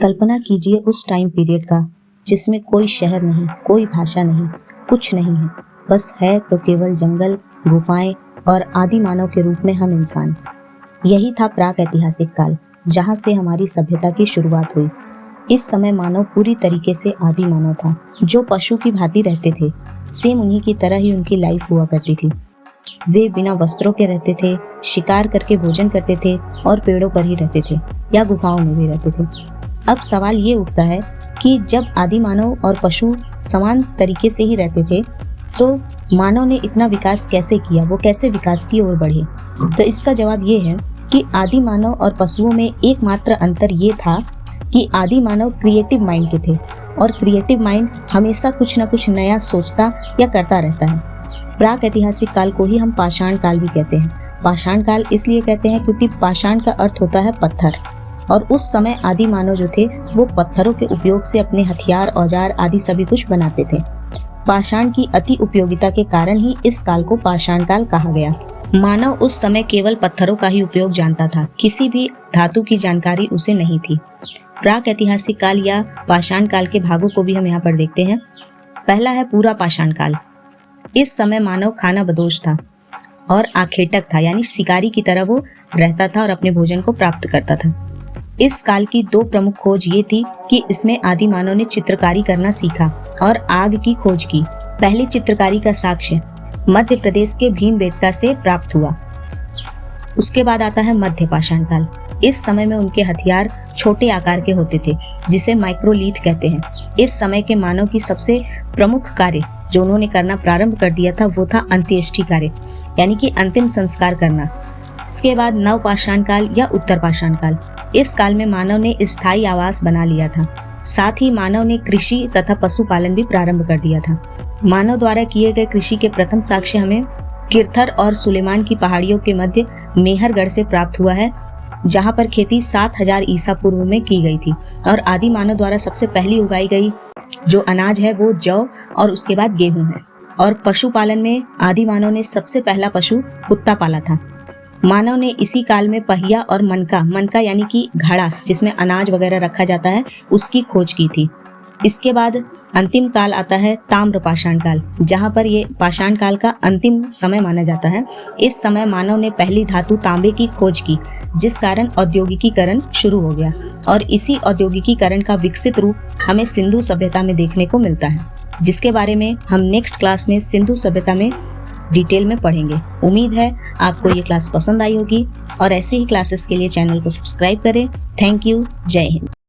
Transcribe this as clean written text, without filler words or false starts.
कल्पना कीजिए उस time period का जिसमें कोई शहर नहीं, कोई भाषा नहीं, कुछ नहीं है। बस है तो केवल जंगल, गुफाएं और आदि मानव के रूप में हम इंसान। यही था प्राक ऐतिहासिक काल, जहाँ से हमारी सभ्यता की शुरुआत हुई। इस समय मानव पूरी तरीके से आदि मानव था, जो पशु की भांति रहते थे। सेम उन्हीं की तरह ही उनकी लाइफ हुआ करती थी। वे बिना वस्त्रों के रहते थे, शिकार करके भोजन करते थे और पेड़ों पर ही रहते थे या गुफाओं में भी रहते थे। अब सवाल ये उठता है कि जब आदि मानव और पशु समान तरीके से ही रहते थे, तो मानव ने इतना विकास कैसे किया, वो कैसे विकास की ओर बढ़े? तो इसका जवाब ये है कि आदि मानव और पशुओं में एकमात्र अंतर ये था कि आदि मानव क्रिएटिव माइंड के थे और क्रिएटिव माइंड हमेशा कुछ न कुछ नया सोचता या करता रहता है। प्राक ऐतिहासिक काल को ही हम पाषाण काल भी कहते हैं। पाषाण काल इसलिए कहते हैं क्योंकि पाषाण का अर्थ होता है पत्थर, और उस समय आदि मानव जो थे वो पत्थरों के उपयोग से अपने हथियार, औजार आदि सभी कुछ बनाते थे। पाषाण की अति उपयोगिता के कारण ही इस काल को पाषाण काल कहा गया। मानव उस समय केवल पत्थरों का ही उपयोग जानता था, किसी भी धातु की जानकारी उसे नहीं थी। प्राक ऐतिहासिक काल या पाषाण काल के भागों को भी हम यहाँ पर देखते हैं। पहला है पूरा पाषाण काल। इस समय मानव खाना बदोश था और आखेटक था, यानी शिकारी की तरह वो रहता था और अपने भोजन को प्राप्त करता था। इस काल की दो प्रमुख खोज ये थी कि इसमें आदि मानव ने चित्रकारी करना सीखा और आग की खोज की। पहली चित्रकारी का साक्ष्य मध्य प्रदेश के भीमबेटका से प्राप्त हुआ। उसके बाद आता है मध्य पाषाण काल। इस समय में उनके हथियार छोटे आकार के होते थे, जिसे माइक्रोलीथ कहते हैं। इस समय के मानव की सबसे प्रमुख कार्य जो उन्होंने करना प्रारंभ कर दिया था वो था अंत्येष्टि कार्य, यानी कि अंतिम संस्कार करना। इसके बाद नव पाषाण काल या उत्तर पाषाण काल। इस काल में मानव ने स्थायी आवास बना लिया था। साथ ही मानव ने कृषि तथा पशुपालन भी प्रारंभ कर दिया था। मानव द्वारा किए गए कृषि के प्रथम साक्ष्य हमें किरथर और सुलेमान की पहाड़ियों के मध्य मेहरगढ़ से प्राप्त हुआ है, जहां पर खेती 7000 ईसा पूर्व में की गई थी। और आदि मानव द्वारा सबसे पहली उगाई गई जो अनाज है वो जौ और उसके बाद गेहूं है। और पशुपालन में आदि मानव ने सबसे पहला पशु कुत्ता पाला था। मानव ने इसी काल में पहिया और मनका यानी कि घड़ा जिसमें अनाज वगैरह रखा जाता है, उसकी खोज की थी। इसके बाद अंतिम काल आता है ताम्र पाषाण काल, जहाँ पर ये पाषाण काल का अंतिम समय माना जाता है। इस समय मानव ने पहली धातु तांबे की खोज की, जिस कारण औद्योगिकीकरण शुरू हो गया। और इसी औद्योगिकीकरण का विकसित रूप हमें सिंधु सभ्यता में देखने को मिलता है, जिसके बारे में हम नेक्स्ट क्लास में सिंधु सभ्यता में डिटेल में पढ़ेंगे। उम्मीद है आपको ये क्लास पसंद आई होगी और ऐसे ही क्लासेस के लिए चैनल को सब्सक्राइब करें। Thank you. जय हिंद।